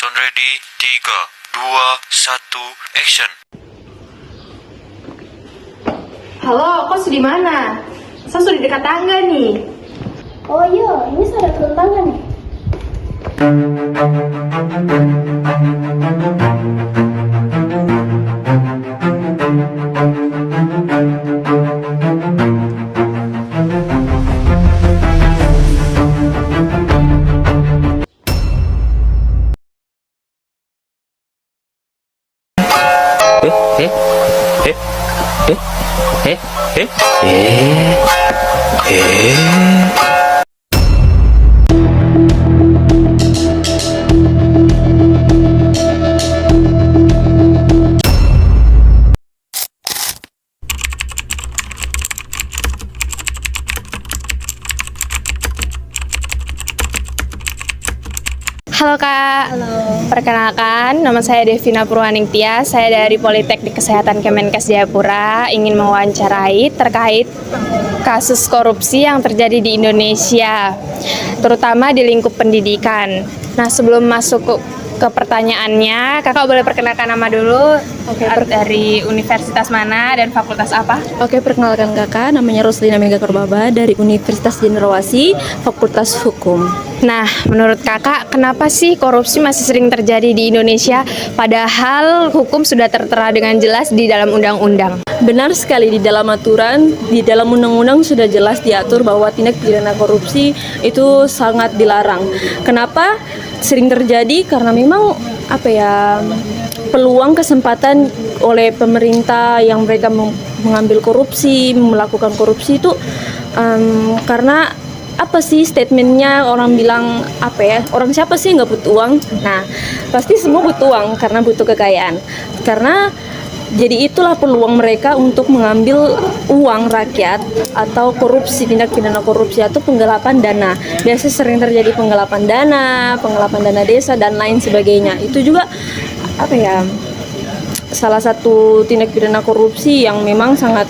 Sound ready, 3, 2, 1, action. Halo, kos di mana? Saya sudah di dekat tangga nih. Oh iya, ini saya turun tangga nih. Halo Kak. Halo. Perkenalkan, nama saya Devina Purwaningtia. Saya dari Politeknik Kesehatan Kemenkes Jayapura. Ingin mewawancarai terkait kasus korupsi yang terjadi di Indonesia, terutama di lingkup pendidikan. Nah, sebelum masuk ke pertanyaannya, Kakak boleh perkenalkan nama dulu. Dari universitas mana dan fakultas apa? Oke, perkenalkan kakak, namanya Roslina Mega Korbaba dari Universitas Jendrawasih, Fakultas Hukum. Nah, menurut Kakak, kenapa sih korupsi masih sering terjadi di Indonesia, padahal hukum sudah tertera dengan jelas di dalam undang-undang? Benar sekali, di dalam aturan, di dalam undang-undang sudah jelas diatur bahwa tindak pidana korupsi itu sangat dilarang. Kenapa sering terjadi? Karena memang peluang kesempatan oleh pemerintah yang mereka mengambil korupsi, melakukan korupsi itu karena statementnya orang bilang orang siapa sih nggak butuh uang? Nah, pasti semua butuh uang karena butuh kekayaan. Karena jadi itulah peluang mereka untuk mengambil uang rakyat atau korupsi, tindak pidana korupsi atau penggelapan dana. Biasa sering terjadi penggelapan dana desa dan lain sebagainya. Itu juga salah satu tindak pidana korupsi yang memang sangat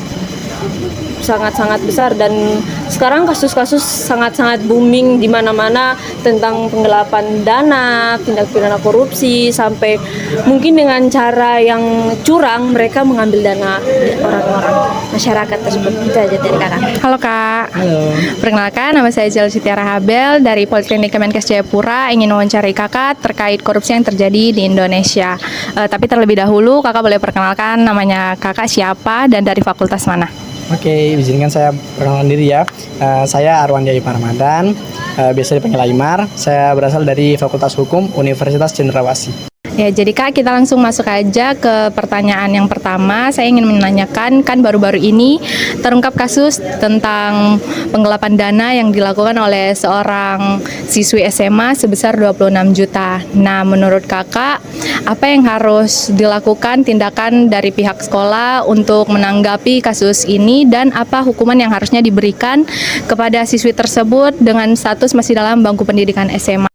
besar, dan sekarang kasus-kasus sangat booming di mana-mana tentang penggelapan dana, tindak pidana korupsi, sampai mungkin dengan cara yang curang mereka mengambil dana orang-orang masyarakat tersebut. Itu aja dari kakak. Halo Kak. Halo. Perkenalkan, nama saya Jel Sitiara Habel dari Politeknik Kemenkes Jayapura. Ingin mewawancarai Kakak terkait korupsi yang terjadi di Indonesia. Tapi terlebih dahulu, Kakak boleh perkenalkan namanya Kakak siapa dan dari fakultas mana? Oke, izinkan saya perkenalan diri ya. Saya Arwan Yai Paramadan, biasa dipanggil Aymar. Saya berasal dari Fakultas Hukum Universitas Jendrawasih. Ya, jadi Kak, kita langsung masuk aja ke pertanyaan yang pertama. Saya ingin menanyakan, kan baru-baru ini terungkap kasus tentang penggelapan dana yang dilakukan oleh seorang siswi SMA sebesar 26 juta. Nah, menurut Kakak, apa yang harus dilakukan tindakan dari pihak sekolah untuk menanggapi kasus ini, dan apa hukuman yang harusnya diberikan kepada siswi tersebut dengan status masih dalam bangku pendidikan SMA?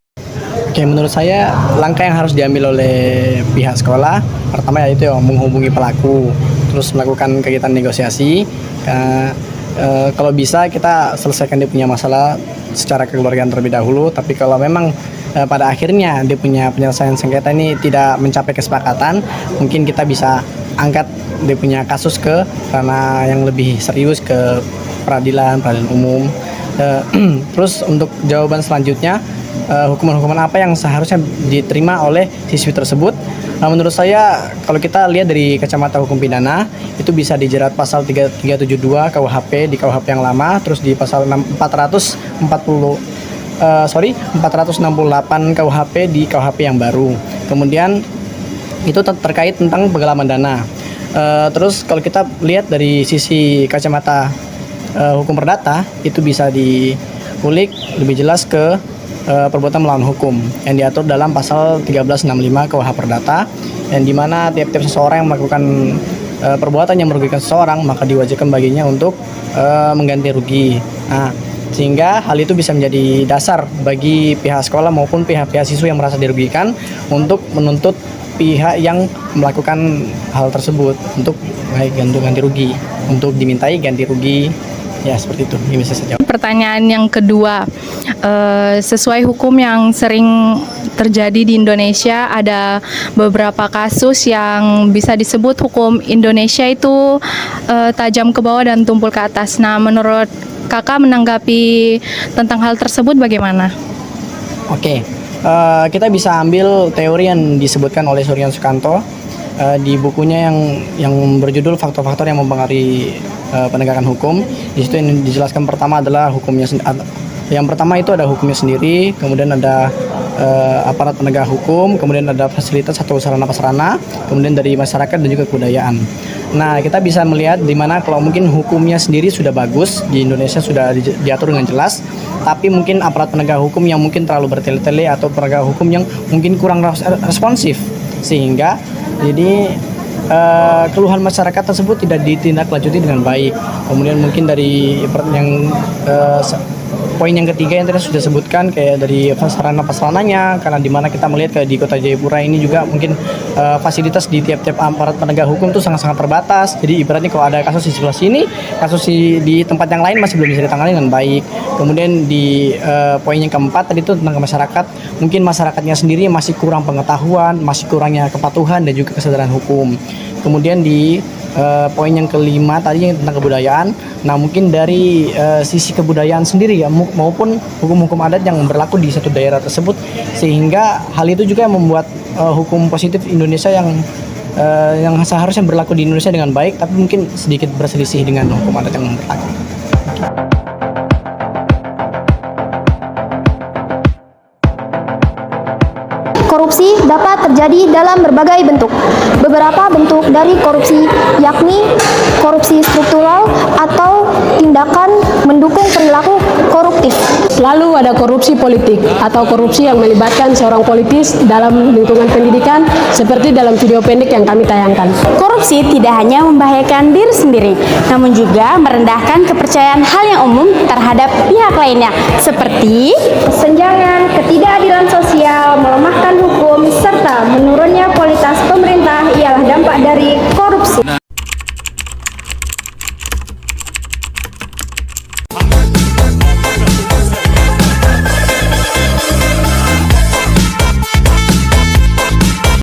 Oke, menurut saya langkah yang harus diambil oleh pihak sekolah pertama yaitu menghubungi pelaku, terus melakukan kegiatan negosiasi. Kalau bisa kita selesaikan dia punya masalah secara kekeluargaan terlebih dahulu. Tapi kalau memang pada akhirnya dia punya penyelesaian sengketa ini tidak mencapai kesepakatan, mungkin kita bisa angkat dia punya kasus ke ranah yang lebih serius, ke peradilan umum. Terus untuk jawaban selanjutnya, hukuman-hukuman apa yang seharusnya diterima oleh siswi tersebut? Menurut saya, kalau kita lihat dari kacamata hukum pidana, itu bisa dijerat pasal 372 KUHP di KUHP yang lama, terus di pasal 468 KUHP di KUHP yang baru. Kemudian itu terkait tentang penggelapan dana. Terus kalau kita lihat dari sisi kacamata hukum perdata, itu bisa dikulik lebih jelas ke perbuatan melawan hukum yang diatur dalam pasal 1365 KUH Perdata, yang dimana tiap-tiap seseorang yang melakukan perbuatan yang merugikan seseorang maka diwajibkan baginya untuk mengganti rugi. Nah, sehingga hal itu bisa menjadi dasar bagi pihak sekolah maupun pihak-pihak siswa yang merasa dirugikan untuk menuntut pihak yang melakukan hal tersebut untuk ganti rugi, untuk dimintai ganti rugi Ya seperti itu, ini bisa saya jawab. Pertanyaan yang kedua, sesuai hukum yang sering terjadi di Indonesia, ada beberapa kasus yang bisa disebut hukum Indonesia itu tajam ke bawah dan tumpul ke atas. Nah, menurut kakak menanggapi tentang hal tersebut bagaimana? Oke, kita bisa ambil teori yang disebutkan oleh Suryan Sukanto di bukunya yang berjudul Faktor-faktor yang mempengaruhi penegakan hukum. Di situ yang dijelaskan pertama adalah hukumnya. Yang pertama itu ada hukumnya sendiri, kemudian ada aparat penegak hukum, kemudian ada fasilitas atau sarana-prasarana, kemudian dari masyarakat dan juga kebudayaan. Nah, kita bisa melihat di mana kalau mungkin hukumnya sendiri sudah bagus, di Indonesia sudah diatur dengan jelas, tapi mungkin aparat penegak hukum yang mungkin terlalu bertele-tele atau penegak hukum yang mungkin kurang responsif, sehingga jadi keluhan masyarakat tersebut tidak ditindaklanjuti dengan baik. Kemudian mungkin dari yang poin yang ketiga yang tadi sudah sebutkan kayak dari sarana-prasarananya, karena di mana kita melihat kayak di Kota Jayapura ini juga mungkin fasilitas di tiap-tiap aparat penegak hukum itu sangat-sangat terbatas. Jadi ibaratnya kalau ada kasus di sebelah sini, kasus di tempat yang lain masih belum bisa ditangani dengan baik. Kemudian di poin yang keempat tadi itu tentang masyarakat, mungkin masyarakatnya sendiri masih kurang pengetahuan, masih kurangnya kepatuhan dan juga kesadaran hukum. Kemudian di poin yang kelima tadi yang tentang kebudayaan. Nah, mungkin dari sisi kebudayaan sendiri ya maupun hukum-hukum adat yang berlaku di satu daerah tersebut, sehingga hal itu juga yang membuat hukum positif Indonesia yang seharusnya berlaku di Indonesia dengan baik, tapi mungkin sedikit berselisih dengan hukum adat yang berlaku. Korupsi dapat terjadi dalam berbagai bentuk. Beberapa bentuk dari korupsi yakni korupsi struktural atau tindakan mendukung perilaku koruptif. Lalu ada korupsi politik atau korupsi yang melibatkan seorang politis dalam lingkungan pendidikan seperti dalam video pendek yang kami tayangkan. Korupsi tidak hanya membahayakan diri sendiri, namun juga merendahkan kepercayaan hal yang umum terhadap pihak lainnya, seperti Kesenjangan, ketidakadilan sosial, melemahkan hukum, serta menurunnya kualitas pemerintah ialah dampak dari korupsi.